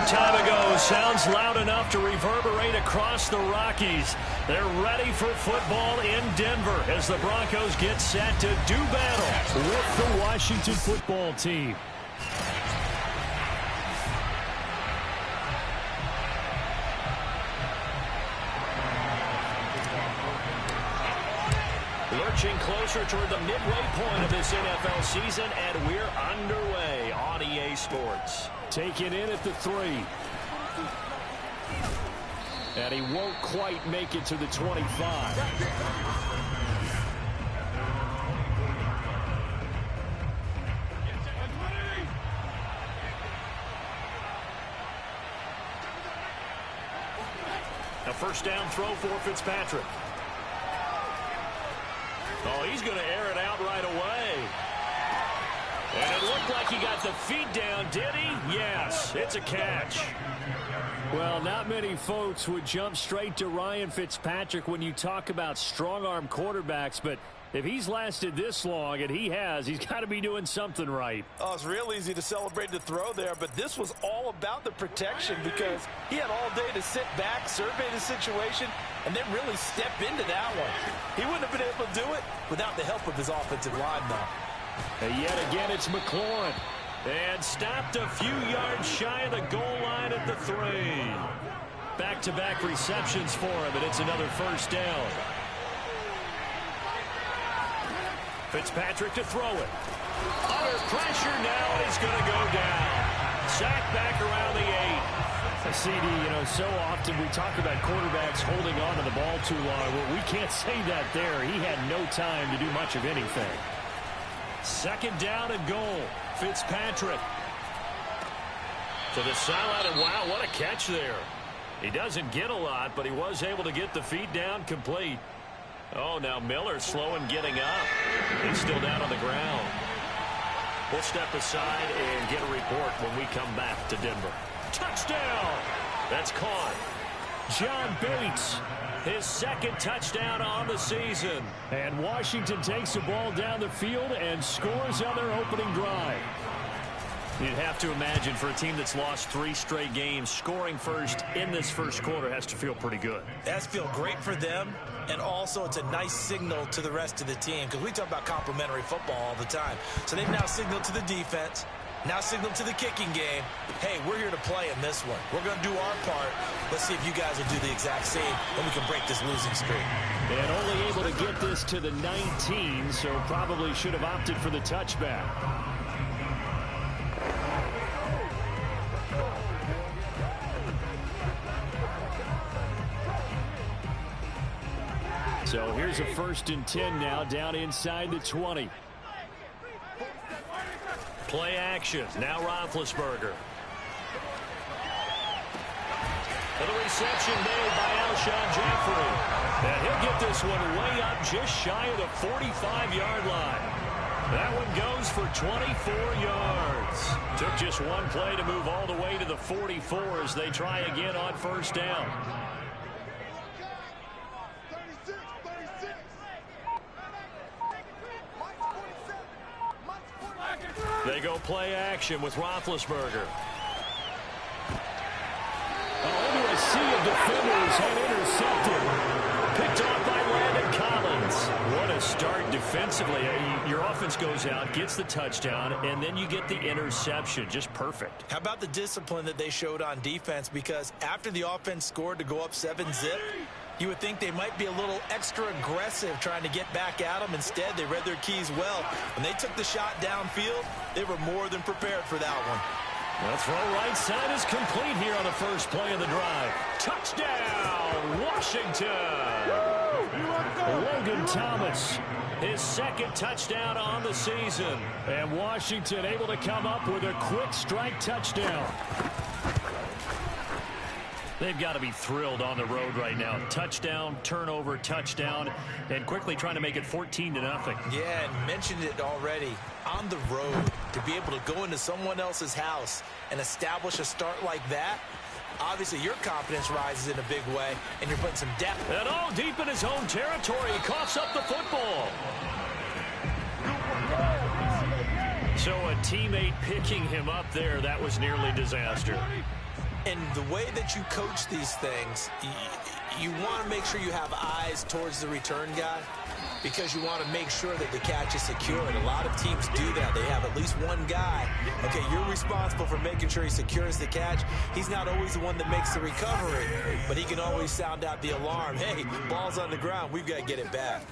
short time ago sounds loud enough to reverberate across the Rockies. They're ready for football in Denver as the Broncos get set to do battle with the Washington football team. Lurching closer toward the midway point of this NFL season, and we're underway on EA Sports. Taken in at the 3. And he won't quite make it to the 25. A first down throw for Fitzpatrick. Oh, he's going to air it out right away. And it looked like he got the feet down, did he? Yes, it's a catch. Well, not many folks would jump straight to Ryan Fitzpatrick when you talk about strong-arm quarterbacks, but if he's lasted this long, and he has, he's got to be doing something right. Oh, it's real easy to celebrate the throw there, but this was all about the protection because he had all day to sit back, survey the situation, and then really step into that one. He wouldn't have been able to do it without the help of his offensive line, though. And yet again, it's McLaurin. And stopped a few yards shy of the goal line at the 3. Back-to-back receptions for him, and it's another first down. Fitzpatrick to throw it. Under pressure now, he's going to go down. Sacked back around the 8. CD, so often we talk about quarterbacks holding on to the ball too long. Well, we can't say that there. He had no time to do much of anything. Second down and goal. Fitzpatrick to the sideline, and wow, what a catch there. He doesn't get a lot, but he was able to get the feet down complete. Oh, now Miller slow in getting up. He's still down on the ground. We'll step aside and get a report when we come back to Denver. Touchdown! That's caught. John Bates, his second touchdown on the season. And Washington takes the ball down the field and scores on their opening drive. You'd have to imagine for a team that's lost 3 straight games, scoring first in this first quarter has to feel pretty good. It has to feel great for them, and also it's a nice signal to the rest of the team because we talk about complementary football all the time. So they've now signaled to the defense, now signaled to the kicking game, hey, we're here to play in this one. We're going to do our part. Let's see if you guys will do the exact same, and we can break this losing streak. And only able to get this to the 19, so probably should have opted for the touchback. So here's a 1st and 10 now, down inside the 20. Play action. Now Roethlisberger. And the reception made by Alshon Jeffrey. And he'll get this one way up just shy of the 45-yard line. That one goes for 24 yards. Took just one play to move all the way to the 44 as they try again on first down. They go play action with Roethlisberger. Into a sea of defenders and intercepted. Picked off by Landon Collins. What a start defensively. Your offense goes out, gets the touchdown, and then you get the interception. Just perfect. How about the discipline that they showed on defense? Because after the offense scored to go up 7-zip, you would think they might be a little extra aggressive trying to get back at them. Instead, they read their keys well. When they took the shot downfield, they were more than prepared for that one. The throw right side is complete here on the first play of the drive. Touchdown, Washington! Logan Thomas, his second touchdown on the season. And Washington able to come up with a quick strike touchdown. They've got to be thrilled on the road right now. Touchdown, turnover, touchdown, and quickly trying to make it 14-0. Yeah, and mentioned it already. On the road, to be able to go into someone else's house and establish a start like that, obviously your confidence rises in a big way, and you're putting some depth. And all deep in his own territory, he coughs up the football. So a teammate picking him up there, that was nearly disaster. And the way that you coach these things, you want to make sure you have eyes towards the return guy because you want to make sure that the catch is secured. A lot of teams do that. They have at least one guy. Okay, you're responsible for making sure he secures the catch. He's not always the one that makes the recovery, but he can always sound out the alarm. Hey, ball's on the ground. We've got to get it back.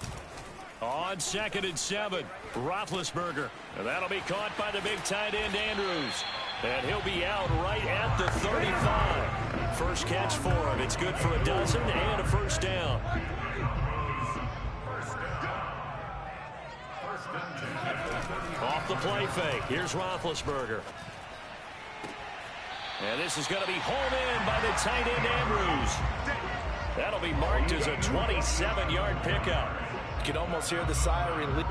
On 2nd and 7, Roethlisberger. And that'll be caught by the big tight end, Andrews. And he'll be out right at the 35. First catch for him. It's good for a dozen and a first down. Off the play fake. Here's Roethlisberger. And this is going to be hauled in by the tight end, Andrews. That'll be marked as a 27-yard pickup. You can almost hear the siren.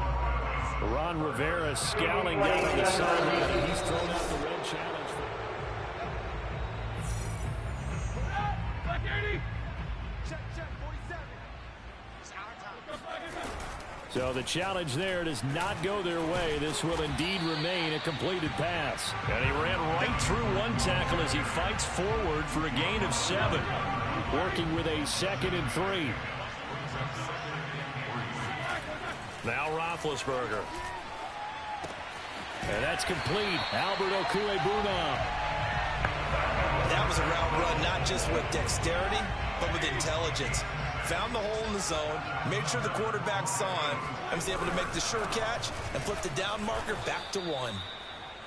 Ron Rivera scowling down on the sideline. He's thrown out the red challenge. So the challenge there does not go their way. This will indeed remain a completed pass. And he ran right through one tackle as he fights forward for a gain of 7. Working with a 2nd and 3. Now Roethlisberger. And that's complete. Albert Okwuegbunam. That was a route run, not just with dexterity, but with intelligence. Found the hole in the zone, made sure the quarterback saw him, and was able to make the sure catch and flip the down marker back to 1.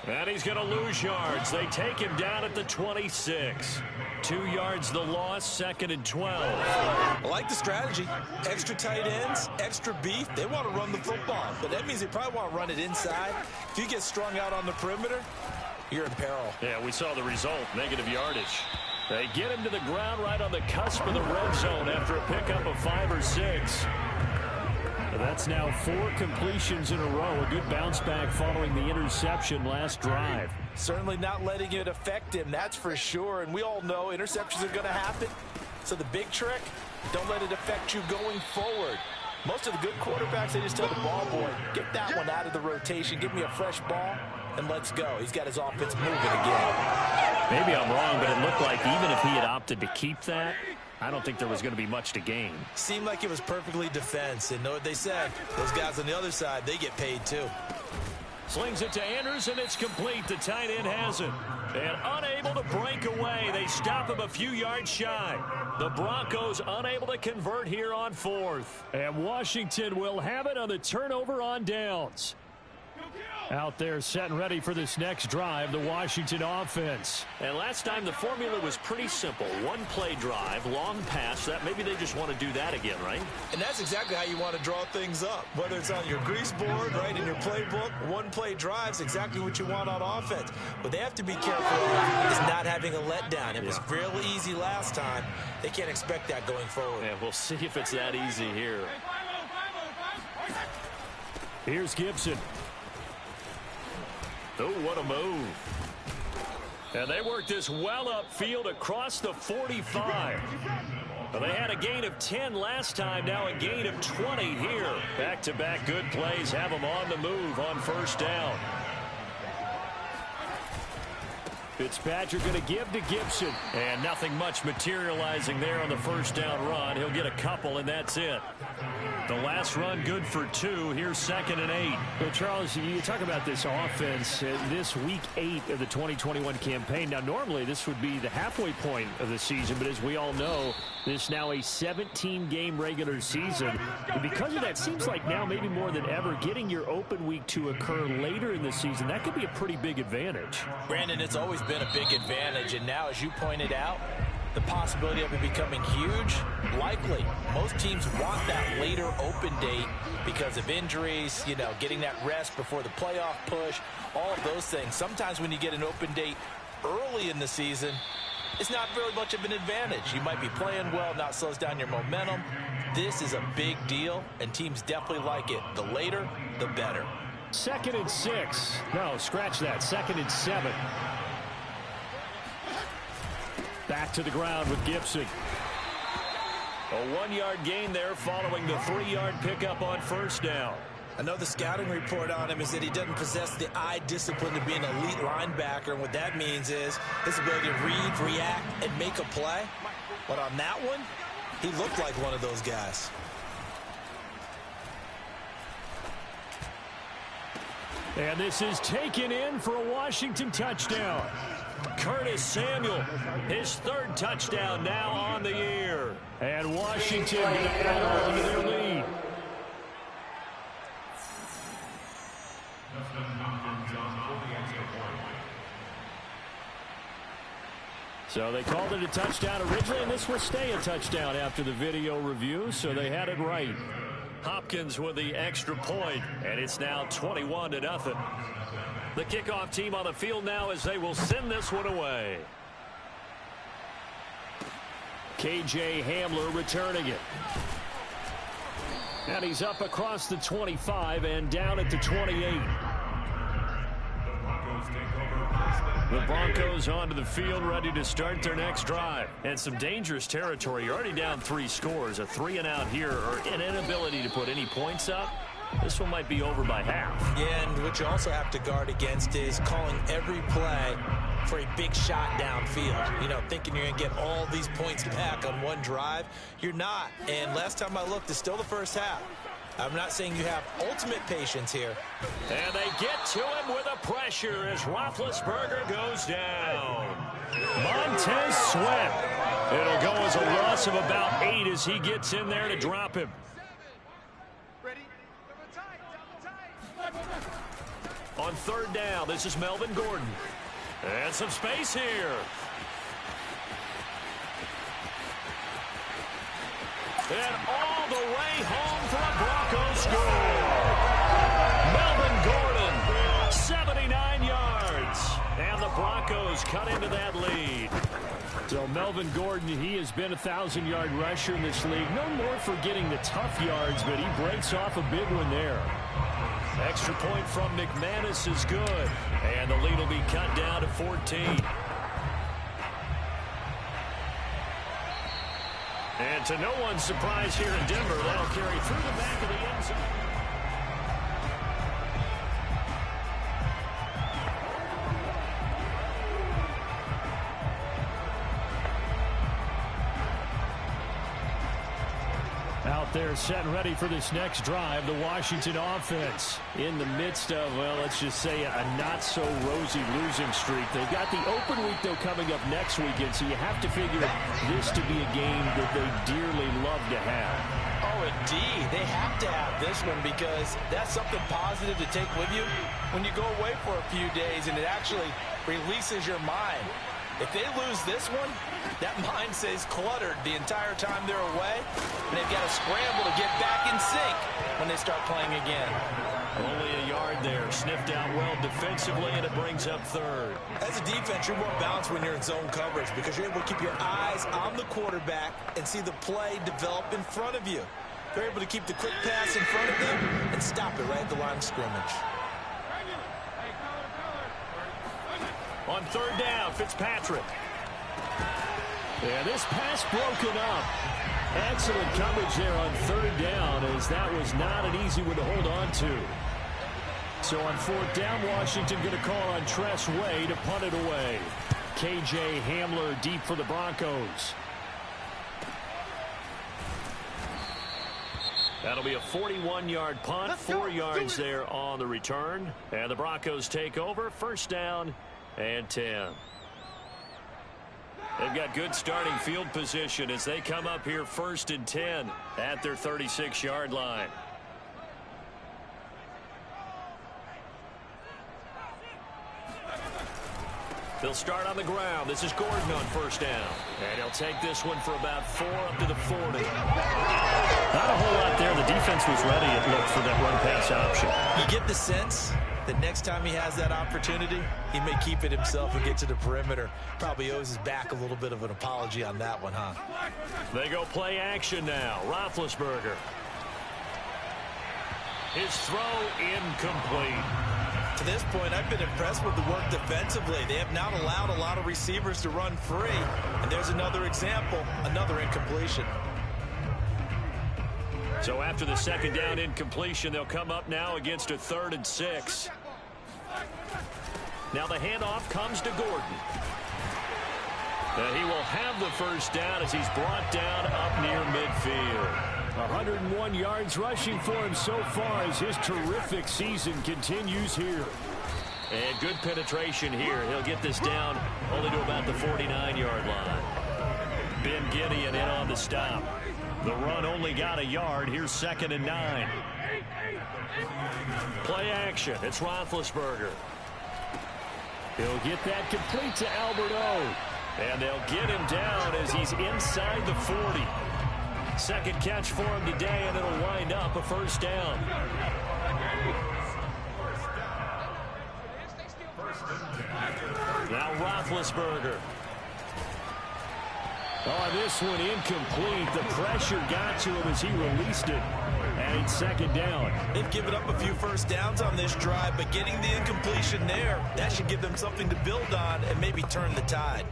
And he's going to lose yards. They take him down at the 26. 2 yards the loss, 2nd and 12. I like the strategy. Extra tight ends, extra beef. They want to run the football, but that means they probably want to run it inside. If you get strung out on the perimeter, you're in peril. Yeah, we saw the result, negative yardage. They get him to the ground right on the cusp of the red zone after a pickup of 5 or 6. That's now 4 completions in a row. A good bounce back following the interception last drive. Certainly not letting it affect him, that's for sure. And we all know interceptions are going to happen. So the big trick, don't let it affect you going forward. Most of the good quarterbacks, they just tell the ball boy, get that one out of the rotation, give me a fresh ball, and let's go. He's got his offense moving again. Maybe I'm wrong, but it looked like even if he had opted to keep that, I don't think there was going to be much to gain. Seemed like it was perfectly defense. And know what they said? Those guys on the other side, they get paid too. Slings it to Andrews, and it's complete. The tight end has it. And unable to break away. They stop him a few yards shy. The Broncos unable to convert here on 4th. And Washington will have it on the turnover on downs. Out there set and ready for this next drive, the Washington offense. And last time the formula was pretty simple. One play drive, long pass. That maybe they just want to do that again, right? And that's exactly how you want to draw things up. Whether it's on your grease board, right, in your playbook, one play drive's exactly what you want on offense. What they have to be careful of is not having a letdown. It was really easy last time. They can't expect that going forward. Yeah, we'll see if it's that easy here. Here's Gibson. Oh, what a move. And they worked this well upfield across the 45. Well, they had a gain of 10 last time, now a gain of 20 here. Back-to-back good plays have them on the move on first down. Fitzpatrick going to give to Gibson. And nothing much materializing there on the first down run. He'll get a couple, and that's it. The last run good for 2. Here's 2nd and 8. Well, Charles, you talk about this offense, this week 8 of the 2021 campaign. Now, normally this would be the halfway point of the season, but as we all know, this is now a 17-game regular season. And because of that, seems like now maybe more than ever, getting your open week to occur later in the season, that could be a pretty big advantage. Brandon, it's always been a big advantage, and now, as you pointed out, the possibility of it becoming huge, likely. Most teams want that later open date because of injuries, you know, getting that rest before the playoff push, all of those things. Sometimes when you get an open date early in the season, it's not very much of an advantage. You might be playing well, not slows down your momentum. This is a big deal, and teams definitely like it. The later, the better. 2nd and 6. No, scratch that. 2nd and 7. Back to the ground with Gibson. A 1-yard gain there following the 3-yard pickup on first down. I know the scouting report on him is that he doesn't possess the eye discipline to be an elite linebacker. And what that means is his ability to read, react, and make a play. But on that one, he looked like one of those guys. And this is taken in for a Washington touchdown. Curtis Samuel, his third touchdown now on the year. And Washington going to add on to their lead. So they called it a touchdown originally, and this will stay a touchdown after the video review, so they had it right. Hopkins with the extra point, and it's now 21-0. The kickoff team on the field now as they will send this one away. KJ Hamler returning it. And he's up across the 25 and down at the 28. The Broncos onto the field, ready to start their next drive. And some dangerous territory. You're already down 3 scores. A 3-and-out here, or an inability to put any points up. This one might be over by half. Yeah, and what you also have to guard against is calling every play for a big shot downfield. You know, thinking you're going to get all these points back on one drive. You're not. And last time I looked, it's still the first half. I'm not saying you have ultimate patience here. And they get to him with a pressure as Roethlisberger goes down. Montez Sweat. It'll go as a loss of about 8 as he gets in there to drop him. On third down, this is Melvin Gordon. And some space here. And all the way home for a Broncos score. Melvin Gordon, 79 yards. And the Broncos cut into that lead. So Melvin Gordon, he has been a 1,000-yard rusher in this league. No more for getting the tough yards, but he breaks off a big one there. Extra point from McManus is good. And the lead will be cut down to 14. And to no one's surprise here in Denver, that'll carry through the back of the end zone. Out there set and ready for this next drive, the Washington offense in the midst of, well, let's just say a not-so-rosy losing streak. They've got the open week, though, coming up next weekend, so you have to figure this to be a game that they dearly love to have. Oh, indeed. They have to have this one because that's something positive to take with you when you go away for a few days, and it actually releases your mind. If they lose this one, that mind stays cluttered the entire time they're away, and they've got to scramble to get back in sync when they start playing again. Only a yard there, sniffed out well defensively, and it brings up third. As a defense, you're more balanced when you're in zone coverage because you're able to keep your eyes on the quarterback and see the play develop in front of you. They're able to keep the quick pass in front of them and stop it right at the line of scrimmage. On third down, Fitzpatrick. Yeah, this pass broken up. Excellent coverage there on third down, as that was not an easy one to hold on to. So on fourth down, Washington going to call on Tress Way to punt it away. KJ Hamler deep for the Broncos. That'll be a 41-yard punt, 4 yards there on the return. And the Broncos take over, first down and 10. They've got good starting field position as they come up here first and 10 at their 36-yard line. They'll start on the ground. This is Gordon on first down. And he'll take this one for about 4 up to the 40. Not a whole lot there. The defense was ready, it looked, for that run-pass option. You get the sense that next time he has that opportunity, he may keep it himself and get to the perimeter. Probably owes his back a little bit of an apology on that one, huh? They go play action now. Roethlisberger. His throw incomplete. To this point, I've been impressed with the work defensively. They have not allowed a lot of receivers to run free. And there's another example, another incompletion. So after the second down incompletion, they'll come up now against a 3rd and 6. Now the handoff comes to Gordon. And he will have the first down as he's brought down up near midfield. 101 yards rushing for him so far as his terrific season continues here. And good penetration here. He'll get this down only to about the 49-yard line. Ben Gideon in on the stop. The run only got a yard. Here's 2nd and 9. Play action. It's Roethlisberger. He'll get that complete to Albert O. And they'll get him down as he's inside the 40. Second catch for him today, and it'll wind up a first down. Now Roethlisberger. Oh, this one incomplete. The pressure got to him as he released it. And it's 2nd down. They've given up a few first downs on this drive, but getting the incompletion there, that should give them something to build on and maybe turn the tide.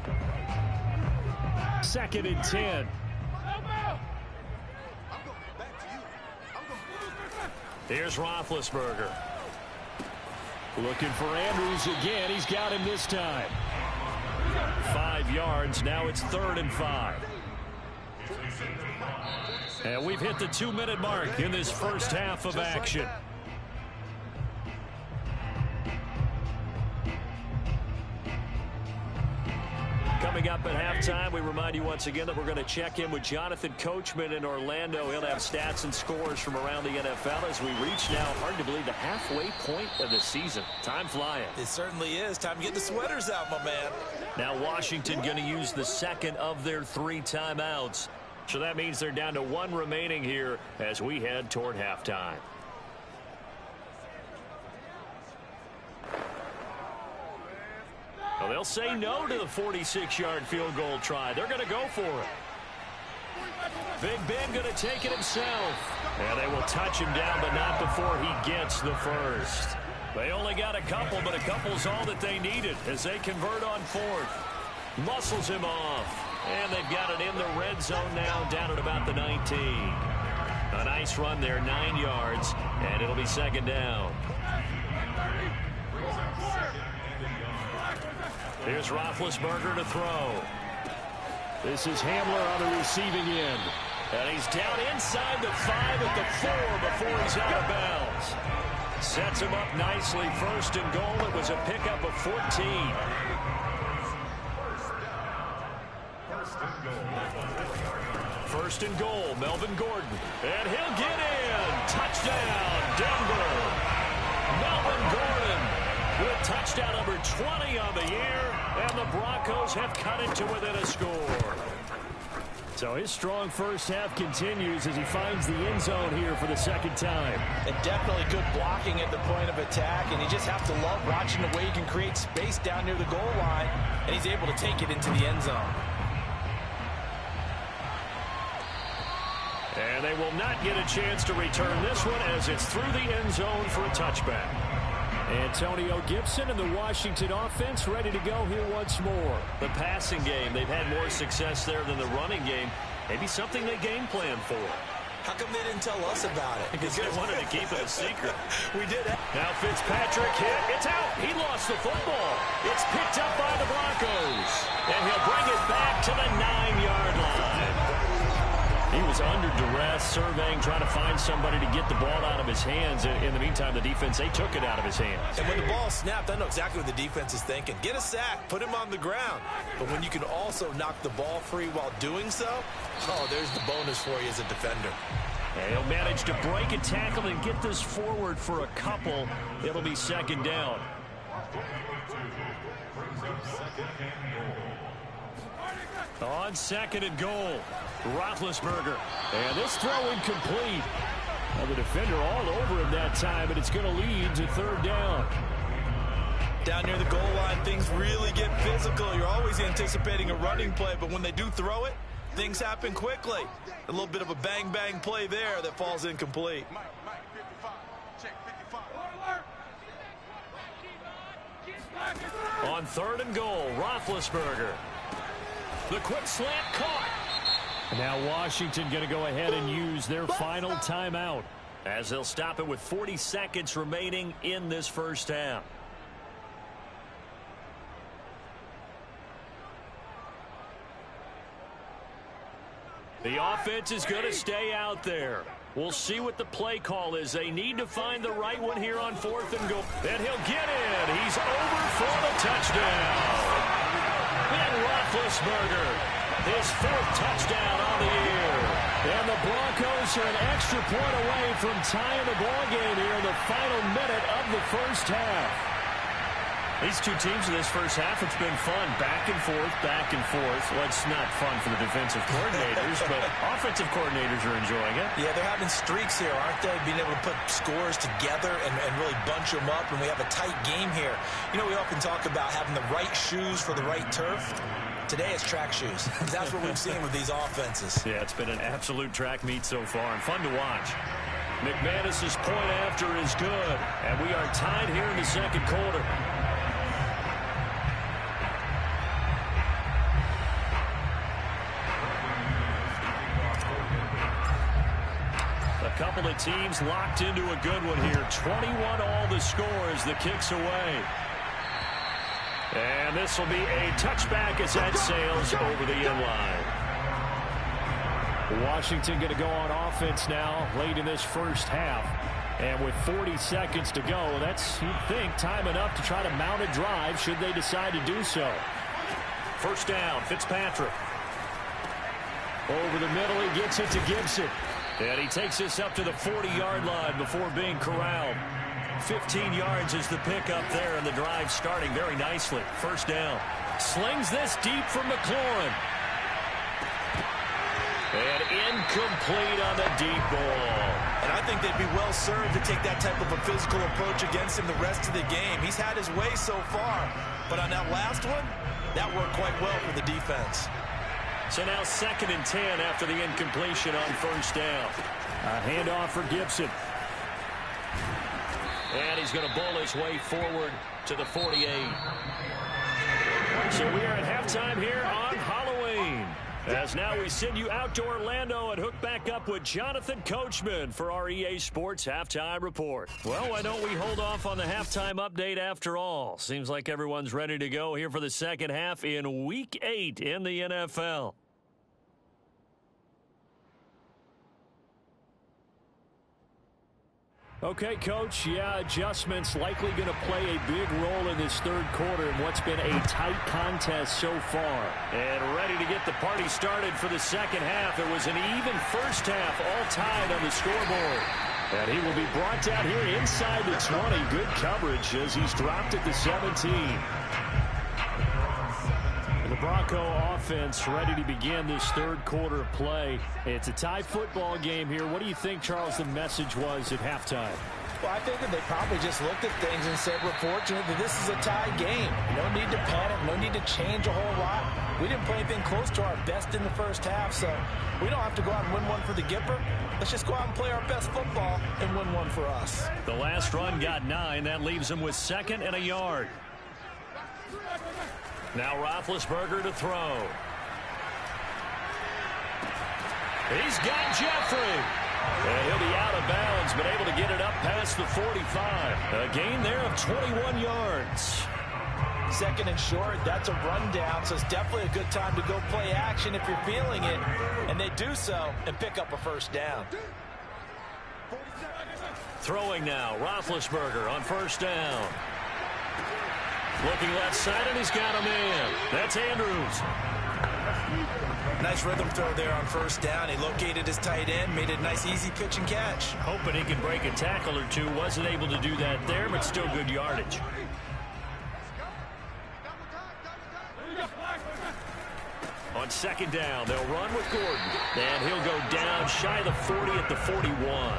2nd and 10. Here's Roethlisberger. Looking for Andrews again. He's got him this time. 5 yards. Now it's 3rd and 5. And we've hit the 2-minute mark in this first half of action. Coming up at halftime, we remind you once again that we're going to check in with Jonathan Coachman in Orlando. He'll have stats and scores from around the NFL as we reach now, hard to believe, the halfway point of the season. Time flying. It certainly is. Time to get the sweaters out, my man. Now Washington going to use the second of their 3 timeouts. So that means they're down to 1 remaining here as we head toward halftime. Well, they'll say no to the 46-yard field goal try. They're going to go for it. Big Ben going to take it himself. And they will touch him down, but not before he gets the first. They only got a couple, but a couple's all that they needed as they convert on 4th. Muscles him off. And they've got it in the red zone now, down at about the 19. A nice run there, 9 yards, and it'll be 2nd down. Here's Roethlisberger to throw. This is Hamler on the receiving end. And he's down inside the 5 at the 4 before he's out of bounds. Sets him up nicely. 1st and goal. It was a pickup of 14. First and goal, Melvin Gordon. And he'll get in. Touchdown, Denver. Melvin Gordon with touchdown number 20 on the year. And the Broncos have cut it to within a score. So his strong first half continues as he finds the end zone here for the 2nd time. And definitely good blocking at the point of attack. And you just have to love watching the way he can create space down near the goal line. And he's able to take it into the end zone. And they will not get a chance to return this one as it's through the end zone for a touchback. Antonio Gibson and the Washington offense ready to go here once more. The passing game, they've had more success there than the running game. Maybe something they game plan for. How come they didn't tell us about it? Because they wanted to keep it a secret. We did. Now Fitzpatrick hit. It's out. He lost the football. It's picked up by the Broncos. And he'll bring it back to the 9-yard line. He was under duress, surveying, trying to find somebody to get the ball out of his hands. In the meantime, the defense, they took it out of his hands. And when the ball snapped, I know exactly what the defense is thinking. Get a sack, put him on the ground. But when you can also knock the ball free while doing so, oh, there's the bonus for you as a defender. And he'll manage to break a tackle and get this forward for a couple. It'll be 2nd down. On 2nd and goal, Roethlisberger. And this throw incomplete. Well, the defender all over him that time, but it's going to lead to 3rd down. Down near the goal line, things really get physical. You're always anticipating a running play, but when they do throw it, things happen quickly. A little bit of a bang-bang play there that falls incomplete. On 3rd and goal, Roethlisberger. The quick slant caught. Now Washington going to go ahead and use their final timeout, as they'll stop it with 40 seconds remaining in this first half. The offense is going to stay out there. We'll see what the play call is. They need to find the right one here on 4th and goal. And he'll get in. He's over for the touchdown. Ben Roethlisberger, his 4th touchdown on the year. And the Broncos are an extra point away from tying the ball game here in the final minute of the first half. These two teams in this first half, it's been fun. Back and forth, back and forth. Well, it's not fun for the defensive coordinators, but offensive coordinators are enjoying it. Yeah, they're having streaks here, aren't they? Being able to put scores together and really bunch them up, and we have a tight game here. You know, we often talk about having the right shoes for the right turf. Today it's track shoes. That's what we've seen with these offenses. Yeah, it's been an absolute track meet so far, and fun to watch. McManus's point after is good, and we are tied here in the second quarter. Couple of teams locked into a good one here. 21 all the score as the kick's away. And this will be a touchback as that sails over the end line. Washington going to go on offense now late in this first half. And with 40 seconds to go, that's, you'd think, time enough to try to mount a drive should they decide to do so. First down, Fitzpatrick. Over the middle, he gets it to Gibson. And he takes this up to the 40-yard line before being corralled. 15 yards is the pickup there, and the drive starting very nicely. First down. Slings this deep from McLaurin. And incomplete on the deep ball. And I think they'd be well served to take that type of a physical approach against him the rest of the game. He's had his way so far, but on that last one, that worked quite well for the defense. So now 2nd and 10 after the incompletion on first down. A handoff for Gibson. And he's going to bowl his way forward to the 48. So we are at halftime here on Halloween. As now we send you out to Orlando and hook back up with Jonathan Coachman for our EA Sports Halftime Report. Well, why don't we hold off on the halftime update after all? Seems like everyone's ready to go here for the second half in Week 8 in the NFL. Okay, Coach, yeah, adjustments likely going to play a big role in this third quarter in what's been a tight contest so far. And ready to get the party started for the second half. It was an even first half, all tied on the scoreboard. And he will be brought down here inside the 20. Good coverage as he's dropped at the 17. The Bronco offense ready to begin this third quarter of play. It's a tie football game here. What do you think, Charles, the message was at halftime? Well, I think that they probably just looked at things and said, we're fortunate that this is a tie game. No need to panic. No need to change a whole lot. We didn't play anything close to our best in the first half, so we don't have to go out and win one for the Gipper. Let's just go out and play our best football and win one for us. The last run got 9. That leaves them with 2nd and a yard. Now Roethlisberger to throw. He's got Jeffrey. And he'll be out of bounds, but able to get it up past the 45. A gain there of 21 yards. 2nd and short, that's a rundown, so it's definitely a good time to go play action if you're feeling it. And they do so and pick up a first down. Throwing now, Roethlisberger on first down. Looking left side, and he's got a man. That's Andrews. Nice rhythm throw there on first down. He located his tight end, made it a nice, easy pitch and catch. Hoping he could break a tackle or two. Wasn't able to do that there, but still good yardage. On second down, they'll run with Gordon. And he'll go down shy of the 40 at the 41.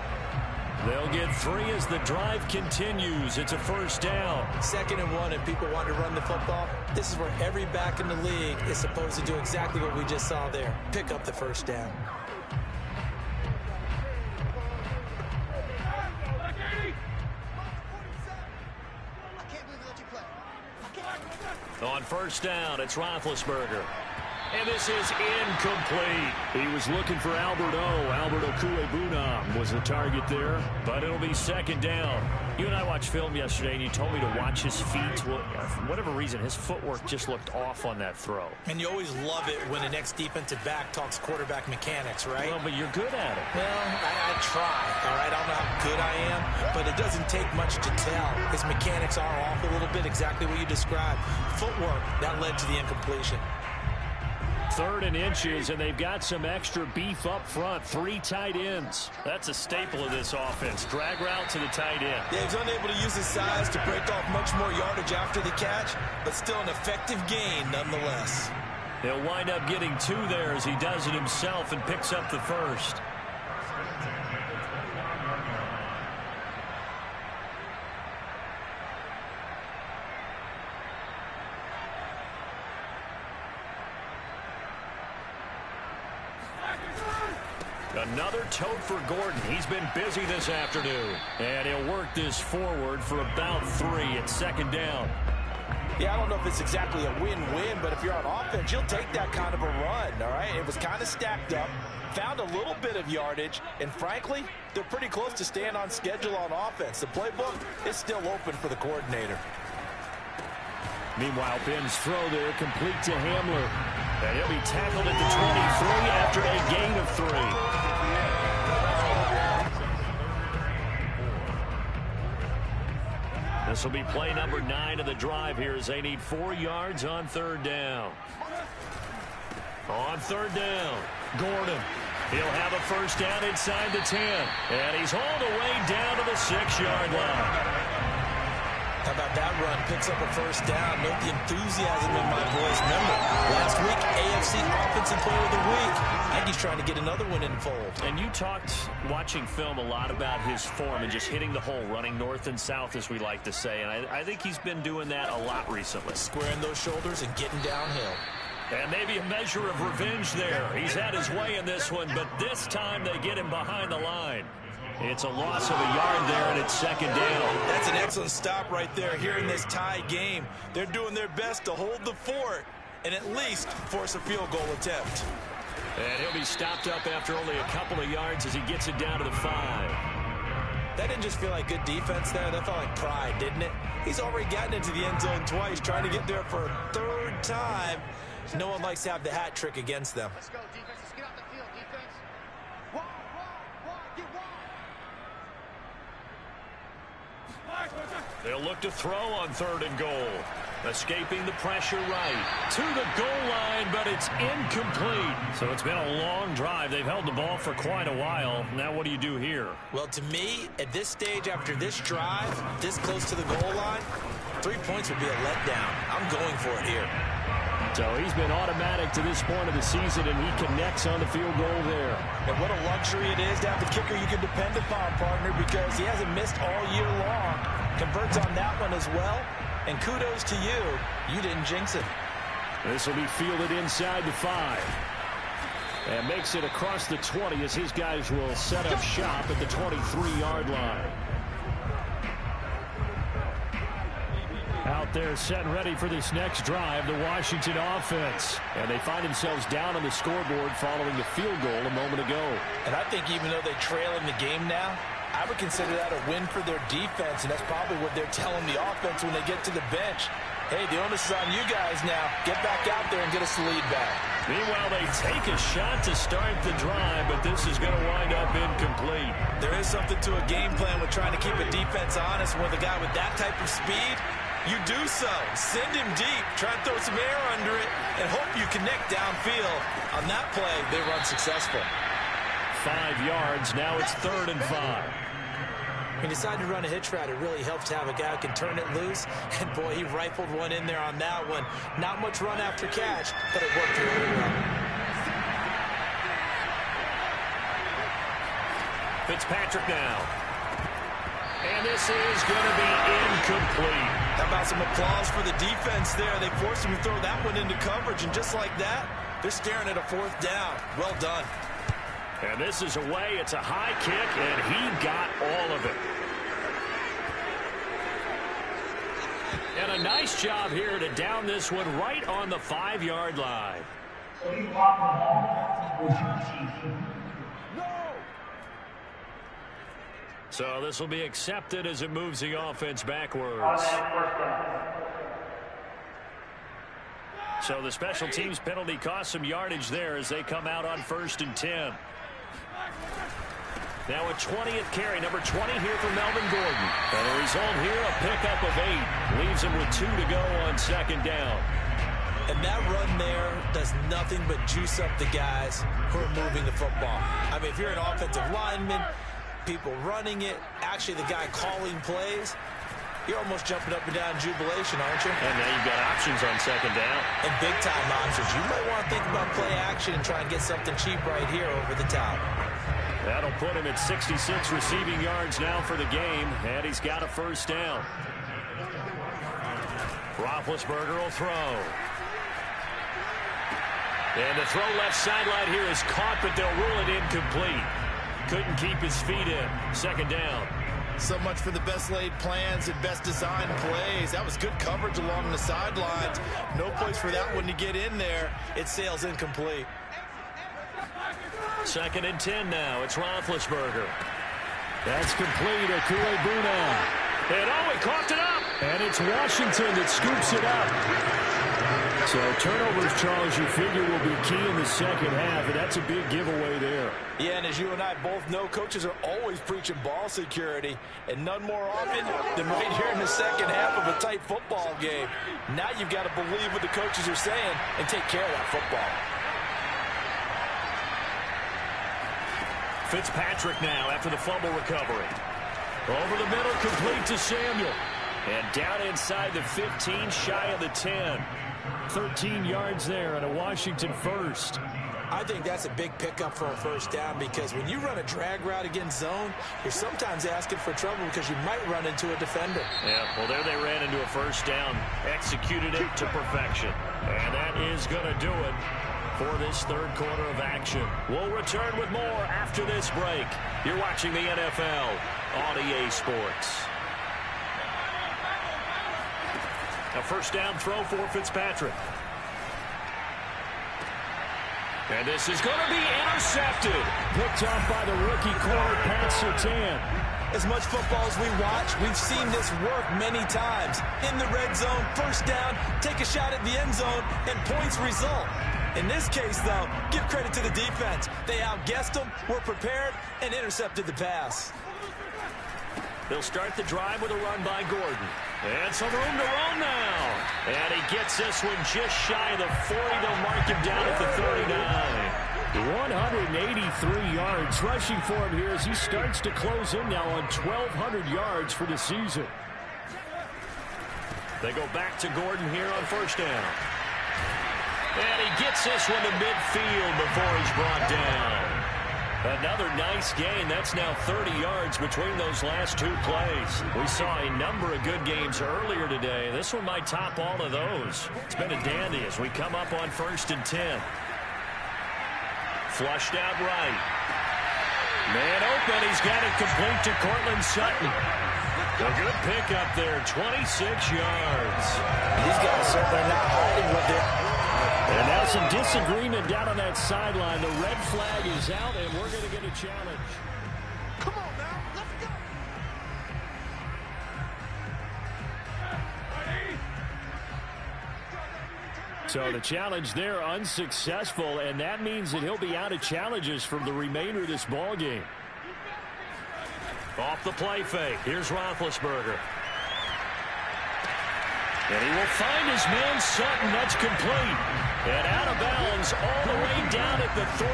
They'll get 3 as the drive continues. It's a first down. 2nd and 1, and people want to run the football. This is where every back in the league is supposed to do exactly what we just saw there. Pick up the first down. On first down, it's Roethlisberger. And this is incomplete. He was looking for Albert Okwuegbunam was the target there. But it'll be second down. You and I watched film yesterday, and you told me to watch his feet. Well, for whatever reason, his footwork just looked off on that throw. And you always love it when the next defensive back talks quarterback mechanics, right? Well, but you're good at it. Well, I try, all right? I don't know how good I am, but it doesn't take much to tell. His mechanics are off a little bit, exactly what you described. Footwork, that led to the incompletion. 3rd and inches, and they've got some extra beef up front. 3 tight ends. That's a staple of this offense. Drag route to the tight end. Yeah, he's unable to use his size to break off much more yardage after the catch, but still an effective gain nonetheless. He'll wind up getting 2 there as he does it himself and picks up the first. Another tote for Gordon. He's been busy this afternoon. And he'll work this forward for about 3 at second down. Yeah, I don't know if it's exactly a win-win, but if you're on offense, you'll take that kind of a run, all right? It was kind of stacked up, found a little bit of yardage, and frankly, they're pretty close to staying on schedule on offense. The playbook is still open for the coordinator. Meanwhile, Ben's throw there complete to Hamler. And he'll be tackled at the 23 after a gain of 3. This will be play number 9 of the drive here as they need 4 yards on 3rd down. On 3rd down, Gordon. He'll have a first down inside the 10. And he's hauled away down to the 6-yard line. How about that run? Picks up a first down. Note the enthusiasm in my voice. Remember, last week, AFC Offensive Player of the Week. I think he's trying to get another one in the fold. And you talked, watching film, a lot about his form and just hitting the hole, running north and south, as we like to say. And I think he's been doing that a lot recently. Squaring those shoulders and getting downhill. And maybe a measure of revenge there. He's had his way in this one, but this time they get him behind the line. It's a loss of a yard there, and it's second down. That's an excellent stop right there here in this tie game. They're doing their best to hold the fort and at least force a field goal attempt. And he'll be stopped up after only a couple of yards as he gets it down to the 5. That didn't just feel like good defense there. That felt like pride, didn't it? He's already gotten into the end zone twice, trying to get there for a 3rd time. No one likes to have the hat trick against them. Let's go, defense. Let's get out the field, defense. Wide, get wide. They'll look to throw on 3rd and goal. Escaping the pressure right to the goal line, but it's incomplete. So it's been a long drive. They've held the ball for quite a while. Now what do you do here? Well, to me, at this stage after this drive, this close to the goal line, 3 points would be a letdown. I'm going for it here. So he's been automatic to this point of the season, and he connects on the field goal there. And what a luxury it is to have the kicker you can depend upon, partner, because he hasn't missed all year long. Converts on that one as well. And kudos to you. You didn't jinx it. This will be fielded inside the 5. And makes it across the 20 as his guys will set up shop at the 23-yard line. Out there set and ready for this next drive, the Washington offense. And they find themselves down on the scoreboard following the field goal a moment ago. And I think even though they trail in the game now, I would consider that a win for their defense, and that's probably what they're telling the offense when they get to the bench. Hey, the onus is on you guys now. Get back out there and get us the lead back. Meanwhile, they take a shot to start the drive, but this is going to wind up incomplete. There is something to a game plan with trying to keep a defense honest. With a guy with that type of speed, you do so. Send him deep. Try and throw some air under it and hope you connect downfield. On that play, they run successful. 5 yards. Now it's 3rd and 5. When you decide to run a hitch route, it really helps to have a guy who can turn it loose. And, boy, he rifled one in there on that one. Not much run after catch, but it worked really well. Fitzpatrick now. And this is going to be incomplete. How about some applause for the defense there? They forced him to throw that one into coverage, and just like that, they're staring at a 4th down. Well done. And this is away. It's a high kick, and he got all of it. And a nice job here to down this one right on the 5-yard line. So this will be accepted as it moves the offense backwards. So the special teams penalty cost some yardage there as they come out on 1st and 10. Now a 20th carry, number 20 here for Melvin Gordon. And the result here, a pickup of 8. Leaves him with 2 to go on 2nd down. And that run there does nothing but juice up the guys who are moving the football. I mean, if you're an offensive lineman, people running it, actually the guy calling plays, you're almost jumping up and down in jubilation, aren't you? And now you've got options on 2nd down. And big-time options. You might want to think about play action and try and get something cheap right here over the top. That'll put him at 66 receiving yards now for the game, and he's got a 1st down. Roethlisberger will throw. And the throw left sideline here is caught, but they'll rule it incomplete. Couldn't keep his feet in. 2nd down. So much for the best laid plans and best designed plays. That was good coverage along the sidelines. No place for that one to get in there. It sails incomplete. 2nd and 10 now. It's Roethlisberger. That's complete. Okuegbuna. And he coughed it up. And it's Washington that scoops it up. So turnovers, Charles, you figure will be key in the 2nd half, and that's a big giveaway there. Yeah, and as you and I both know, coaches are always preaching ball security, and none more often than right here in the 2nd half of a tight football game. Now you've got to believe what the coaches are saying and take care of that football. Fitzpatrick now after the fumble recovery. Over the middle, complete to Samuel. And down inside the 15, shy of the 10. 13 yards there and a Washington 1st. I think that's a big pickup for a 1st down because when you run a drag route against zone, you're sometimes asking for trouble because you might run into a defender. Yeah, well, there they ran into a 1st down, executed it to perfection. And that is going to do it for this 3rd quarter of action. We'll return with more after this break. You're watching the NFL on EA Sports. A 1st down throw for Fitzpatrick. And this is going to be intercepted. Picked off by the rookie corner, Pat Surtain. As much football as we watch, we've seen this work many times. In the red zone, 1st down, take a shot at the end zone, and points result. In this case, though, give credit to the defense. They outguessed them, were prepared, and intercepted the pass. They'll start the drive with a run by Gordon. And some room to run now. And he gets this one just shy of the 40. They'll mark him down at the 39. 183 yards rushing for him here as he starts to close in now on 1,200 yards for the season. They go back to Gordon here on 1st down. And he gets this one to midfield before he's brought down. Another nice gain. That's now 30 yards between those last 2 plays. We saw a number of good games earlier today. This one might top all of those. It's been a dandy as we come up on 1st and 10. Flushed out right. Man open. He's got it complete to Cortland Sutton. A good pickup there. 26 yards. These guys certainly not hiding with it. And now some disagreement down on that sideline. The red flag is out, and we're going to get a challenge. Come on now, let's go. So the challenge there unsuccessful, and that means that he'll be out of challenges for the remainder of this ball game. Off the play fake. Here's Roethlisberger. And he will find his man Sutton. That's complete. And out of bounds all the way down at the 3.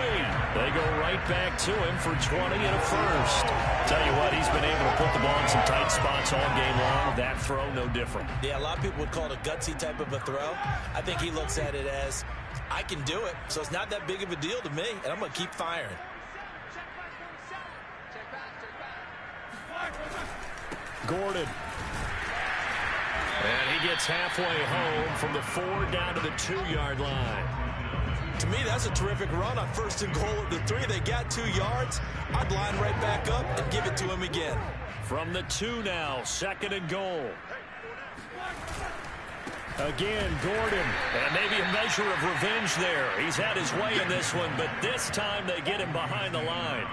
They go right back to him for 20 and a 1st. Tell you what, he's been able to put the ball in some tight spots all game long. That throw, no different. Yeah, a lot of people would call it a gutsy type of a throw. I think he looks at it as, I can do it, so it's not that big of a deal to me, and I'm going to keep firing. Gordon. And he gets halfway home from the 4 down to the 2-yard line. To me, that's a terrific run on 1st and goal at the 3. They got 2 yards. I'd line right back up and give it to him again. From the 2 now, 2nd and goal. Again, Gordon. And maybe a measure of revenge there. He's had his way in this one, but this time they get him behind the line.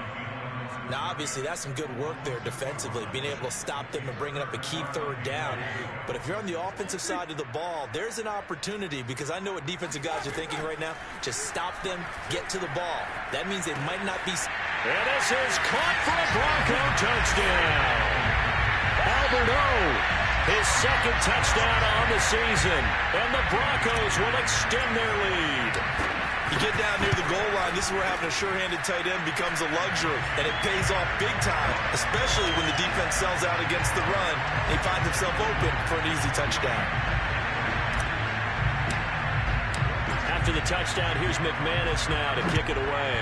Now, obviously, that's some good work there defensively, being able to stop them and bringing up a key third down. But if you're on the offensive side of the ball, there's an opportunity, because I know what defensive guys are thinking right now. Just stop them, get to the ball. That means they might not be... And this is caught for a Bronco touchdown. Albert O, his second touchdown on the season. And the Broncos will extend their lead. You get down near the goal line, this is where having a sure-handed tight end becomes a luxury, and it pays off big time, especially when the defense sells out against the run, and he finds himself open for an easy touchdown. After the touchdown, here's McManus now to kick it away.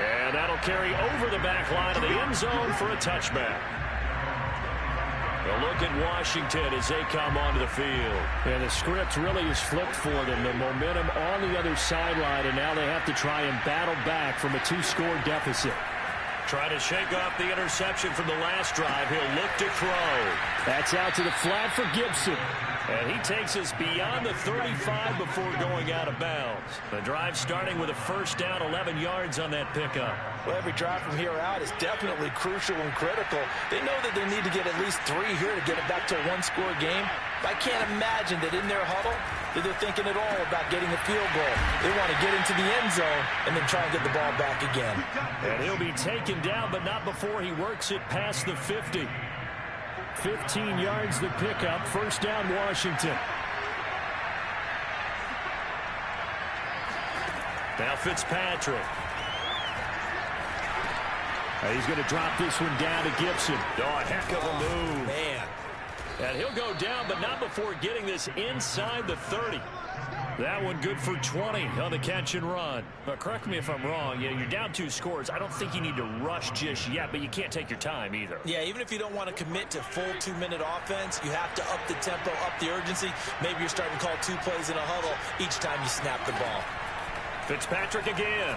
And that'll carry over the back line of the end zone for a touchback. A look at Washington as they come onto the field. And the script really is flipped for them. The momentum on the other sideline, and now they have to try and battle back from a two-score deficit. Trying to shake off the interception from the last drive. He'll look to throw. That's out to the flat for Gibson. And he takes us beyond the 35 before going out of bounds. The drive starting with a first down, 11 yards on that pickup. Well, every drive from here out is definitely crucial and critical. They know that they need to get at least 3 here to get it back to a one-score game. I can't imagine that in their huddle that they're thinking at all about getting a field goal. They want to get into the end zone and then try and get the ball back again. And he'll be taken down, but not before he works it past the 50. 15 yards the pickup. First down, Washington. Now Fitzpatrick. He's going to drop this one down to Gibson. Oh, a heck of a move. Man. And he'll go down, but not before getting this inside the 30. That one good for 20 on the catch and run. But correct me if I'm wrong. Yeah, you're down 2 scores. I don't think you need to rush just yet, but you can't take your time either. Yeah, even if you don't want to commit to full 2-minute offense, you have to up the tempo, up the urgency. Maybe you're starting to call 2 plays in a huddle each time you snap the ball. Fitzpatrick again.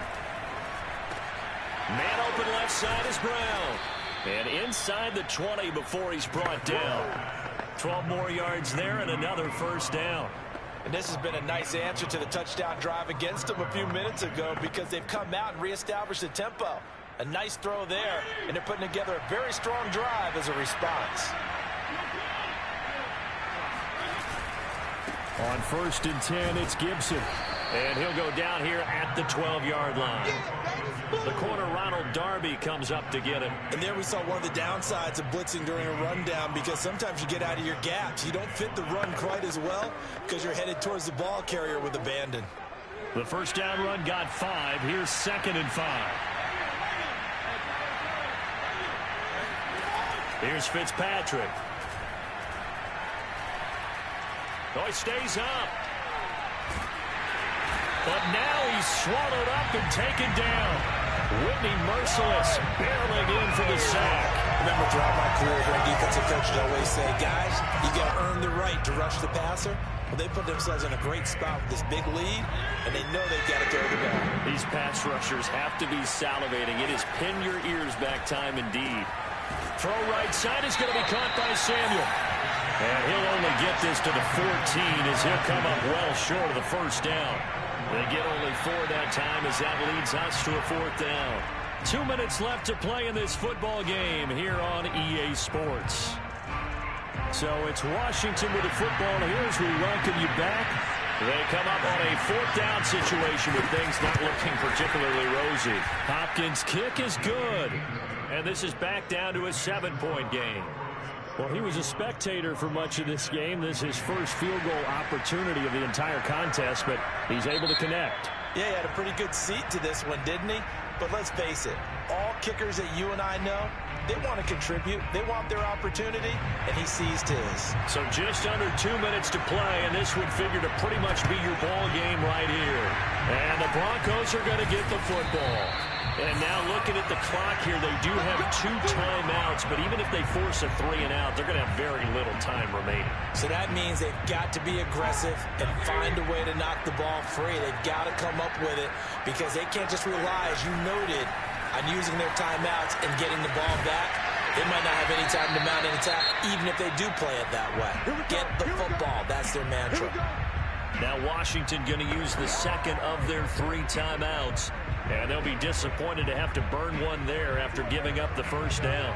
Man open left side is Brown. And inside the 20 before he's brought down. 12 more yards there and another first down. And this has been a nice answer to the touchdown drive against them a few minutes ago, because they've come out and reestablished the tempo. A nice throw there, and they're putting together a very strong drive as a response. On 1st and 10, it's Gibson. And he'll go down here at the 12-yard line. The corner, Ronald Darby, comes up to get it. And there we saw one of the downsides of blitzing during a rundown, because sometimes you get out of your gaps. You don't fit the run quite as well because you're headed towards the ball carrier with abandon. The first down run got 5. Here's 2nd and 5. Here's Fitzpatrick. Oh, he stays up. But now he's swallowed up and taken down. Whitney Merciless barreling in for the sack. Remember, throughout my career here, defensive coaches always say, guys, you got to earn the right to rush the passer. Well, they put themselves in a great spot with this big lead, and they know they've got to throw the ball. These pass rushers have to be salivating. It is pin your ears back time indeed. Throw right side is going to be caught by Samuel. And he'll only get this to the 14 as he'll come up well short of the first down. They get only 4 that time as that leads us to a 4th down. 2 minutes left to play in this football game here on EA Sports. So it's Washington with the football here as we welcome you back. They come up on a 4th down situation with things not looking particularly rosy. Hopkins' kick is good. And this is back down to a 7-point game. Well, he was a spectator for much of this game. This is his first field goal opportunity of the entire contest, but he's able to connect. Yeah, he had a pretty good seat to this one, didn't he? But let's face it, all kickers that you and I know, they want to contribute. They want their opportunity, and he seized his. So just under 2 minutes to play, and this would figure to pretty much be your ball game right here. And the Broncos are going to get the football. And now looking at the clock here, they do have 2 timeouts, but even if they force a 3 and out, they're going to have very little time remaining. So that means they've got to be aggressive and find a way to knock the ball free. They've got to come up with it, because they can't just rely, as you noted, on using their timeouts and getting the ball back. They might not have any time to mount an attack, even if they do play it that way. Get the football. That's their mantra. Now Washington going to use the second of their 3 timeouts. And they'll be disappointed to have to burn one there after giving up the first down.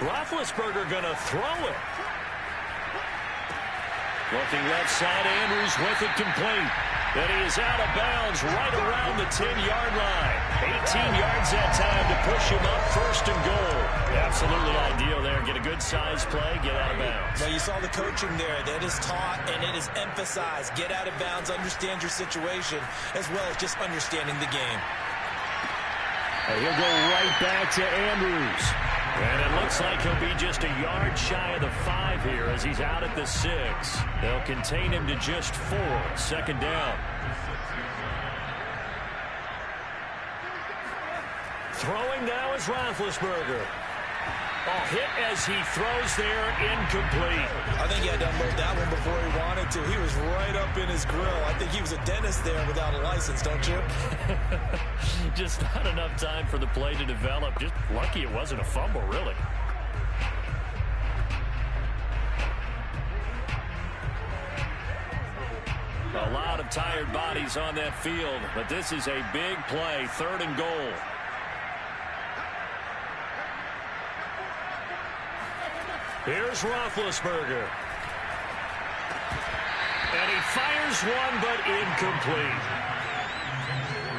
Roethlisberger going to throw it. Looking left side, Andrews with it complete. Then he is out of bounds right around the 10-yard line. 18 yards that time to push him up 1st and goal. Absolutely ideal there. Get a good size play, get out of bounds. Well, you saw the coaching there. That is taught and it is emphasized. Get out of bounds, understand your situation, as well as just understanding the game. And he'll go right back to Andrews. And it looks like he'll be just a yard shy of the 5 here as he's out at the 6. They'll contain him to just 4. 2nd down. Throwing now is Roethlisberger. A hit as he throws there, incomplete. I think he had to unload that one before he wanted to. He was right up in his grill. I think he was a dentist there without a license, don't you? Just not enough time for the play to develop. Just lucky it wasn't a fumble, really. A lot of tired bodies on that field, but this is a big play, 3rd and goal. Here's Roethlisberger. And he fires one, but incomplete.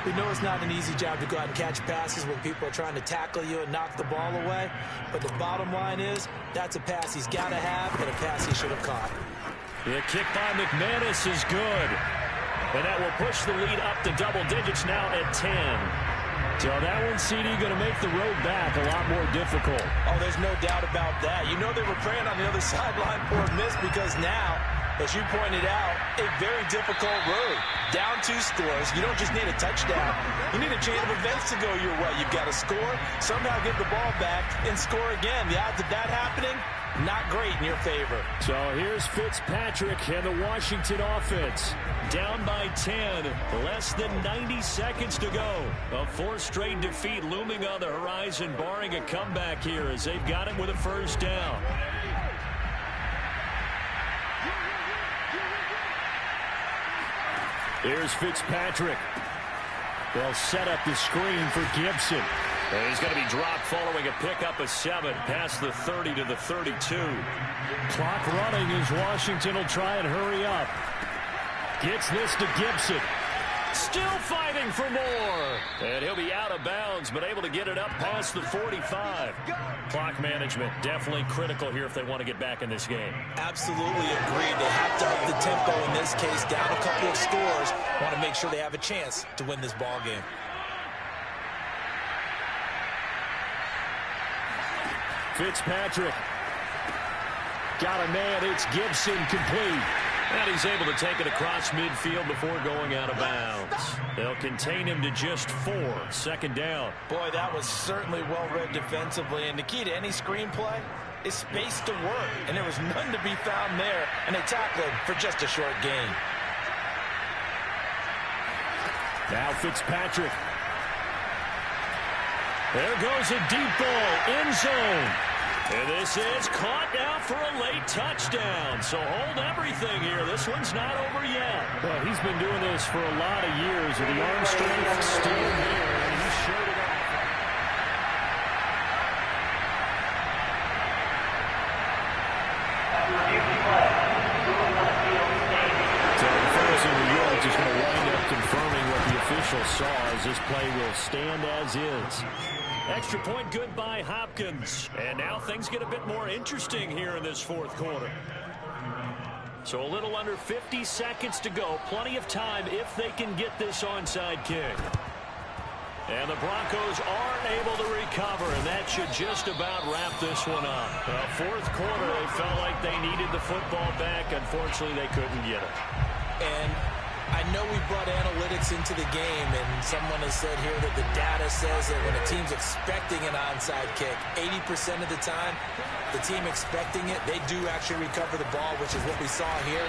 We know it's not an easy job to go out and catch passes when people are trying to tackle you and knock the ball away. But the bottom line is, that's a pass he's got to have and a pass he should have caught. The kick by McManus is good. And that will push the lead up to double digits now at 10. So that one, CD, going to make the road back a lot more difficult. Oh, there's no doubt about that. You know they were praying on the other sideline for a miss because now, as you pointed out, a very difficult road. Down 2 scores. You don't just need a touchdown. You need a chain of events to go your way. You've got to score, somehow get the ball back, and score again. The odds of that happening, not great in your favor. So here's Fitzpatrick and the Washington offense. Down by 10, less than 90 seconds to go. A 4th straight defeat looming on the horizon, barring a comeback here as they've got it with a 1st down. Here's Fitzpatrick. They'll set up the screen for Gibson. And he's going to be dropped following a pickup of 7 past the 30 to the 32. Clock running as Washington will try and hurry up. Gets this to Gibson. Still fighting for more. And he'll be out of bounds, but able to get it up past the 45. Clock management definitely critical here if they want to get back in this game. Absolutely agreed. They have to up the tempo in this case, down a couple of scores. Want to make sure they have a chance to win this ball game. Fitzpatrick. Got a man. It's Gibson complete. And he's able to take it across midfield before going out of bounds. They'll contain him to just 4. 2nd down. Boy, that was certainly well read defensively. And the key to any screenplay is space to work. And there was none to be found there. And they tackled him for just a short gain. Now Fitzpatrick. There goes a deep ball, end zone. And this is caught now for a late touchdown. So hold everything here. This one's not over yet. Well, he's been doing this for a lot of years, and the arm strength still there, and he showed it off. So the fans in New York is going to wind up confirming what the official saw as this play will stand as is. Extra point good by Hopkins. And now things get a bit more interesting here in this 4th quarter. So a little under 50 seconds to go. Plenty of time if they can get this onside kick. And the Broncos are able to recover, and that should just about wrap this one up. 4th quarter, they felt like they needed the football back. Unfortunately, they couldn't get it. And I know we brought analytics into the game, and someone has said here that the data says that when a team's expecting an onside kick, 80% of the time, the team expecting it, they do actually recover the ball, which is what we saw here.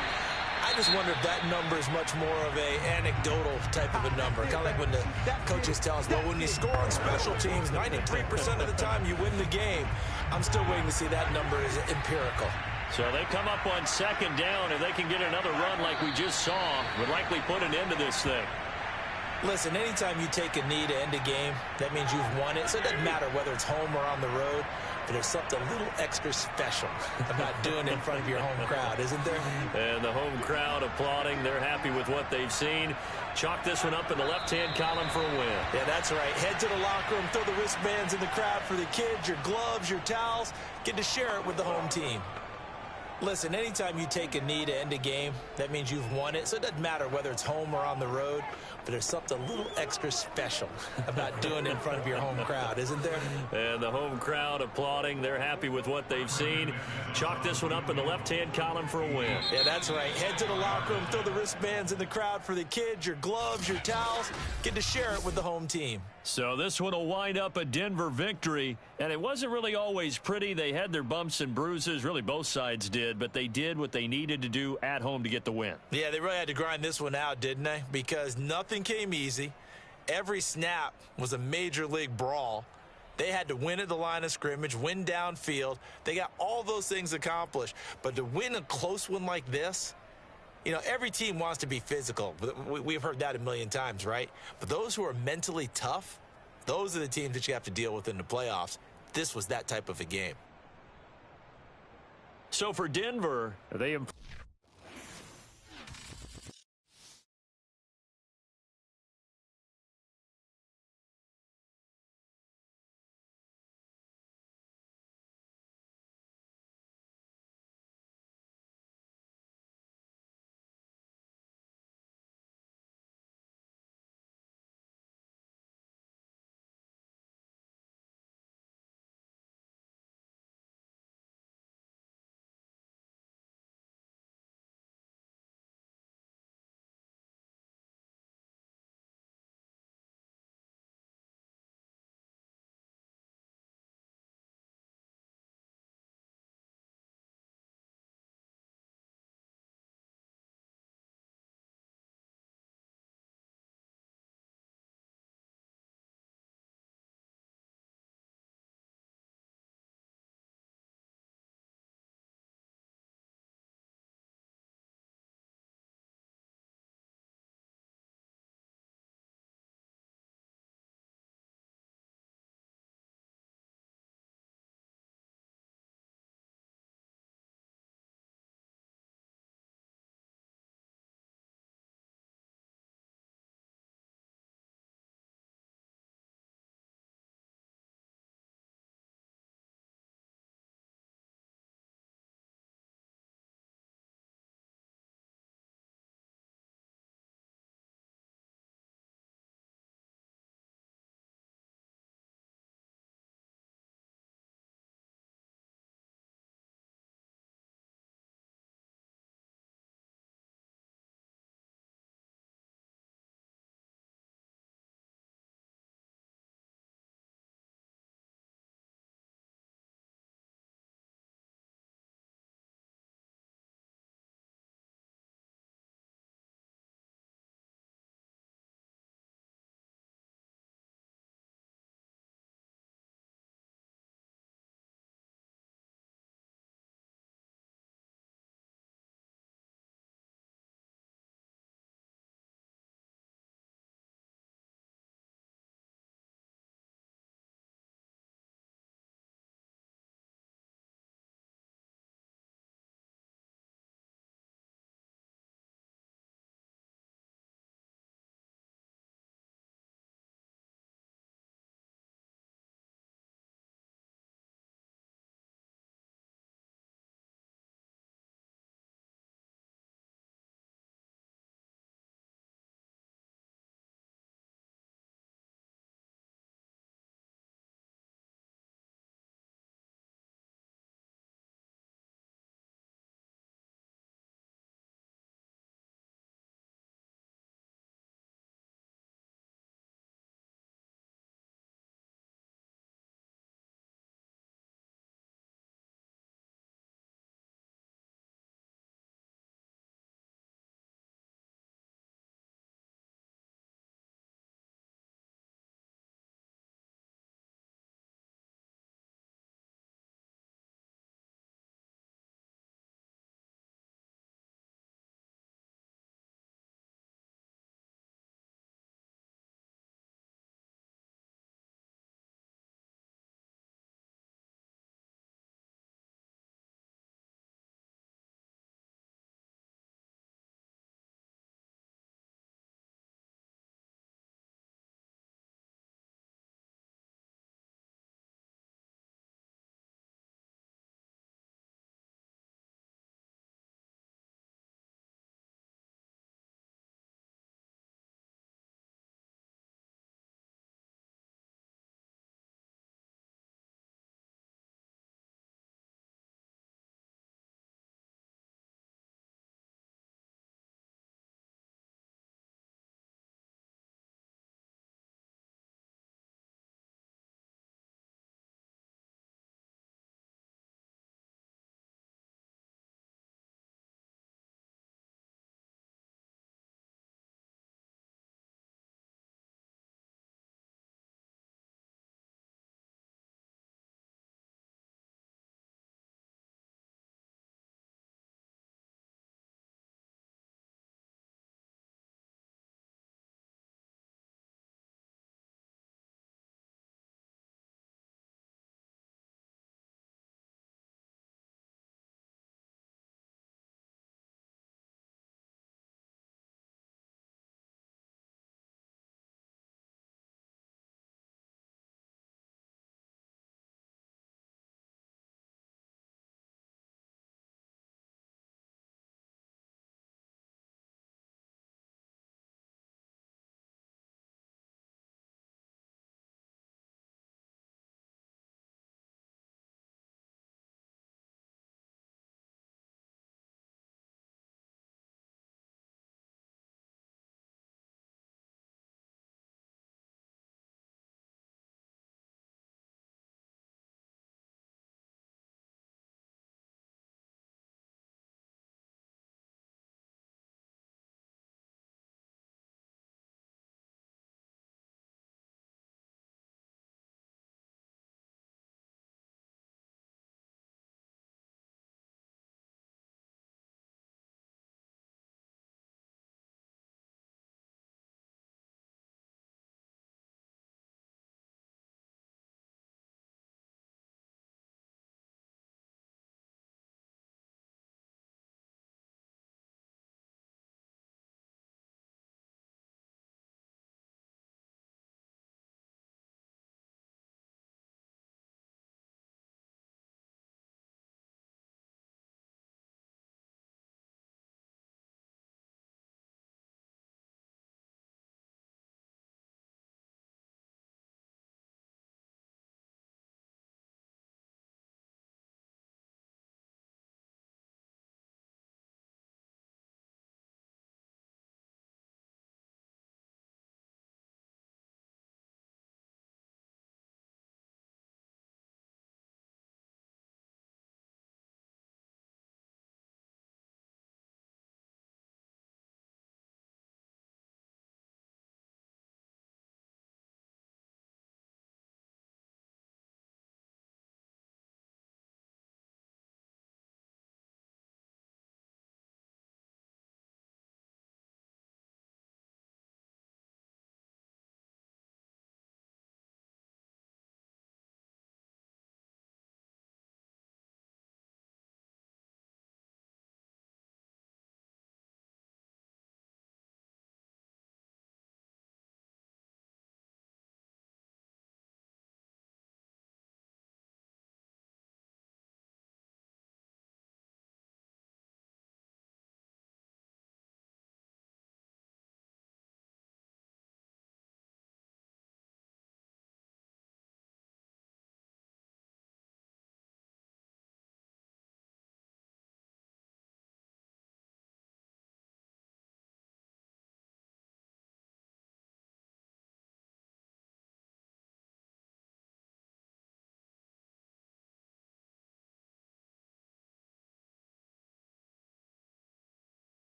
I just wonder if that number is much more of a anecdotal type of a number. Kind of like when the coaches tell us, well, when you score on special teams, 93% of the time you win the game. I'm still waiting to see that number is empirical. So they come up on second down, and they can get another run like we just saw. Would likely put an end to this thing. Listen, anytime you take a knee to end a game, that means you've won it. So it doesn't matter whether it's home or on the road, but there's something a little extra special about doing it in front of your home crowd, isn't there? And the home crowd applauding. They're happy with what they've seen. Chalk this one up in the left-hand column for a win. Yeah, that's right. Head to the locker room, throw the wristbands in the crowd for the kids, your gloves, your towels. Get to share it with the home team. Listen, anytime you take a knee to end a game, that means you've won it. So it doesn't matter whether it's home or on the road, but there's something a little extra special about doing it in front of your home crowd, isn't there? And the home crowd applauding. They're happy with what they've seen. Chalk this one up in the left-hand column for a win. Yeah, that's right. Head to the locker room, throw the wristbands in the crowd for the kids, your gloves, your towels. Get to share it with the home team. So this one will wind up a Denver victory, and it wasn't really always pretty. They had their bumps and bruises, really both sides did, but they did what they needed to do at home to get the win. Yeah, they really had to grind this one out, didn't they? Because nothing came easy. Every snap was a major league brawl. They had to win at the line of scrimmage, win downfield. They got all those things accomplished. But to win a close one like this, you know, every team wants to be physical. We've heard that a million times, right? But those who are mentally tough, those are the teams that you have to deal with in the playoffs. This was that type of a game. So for Denver, they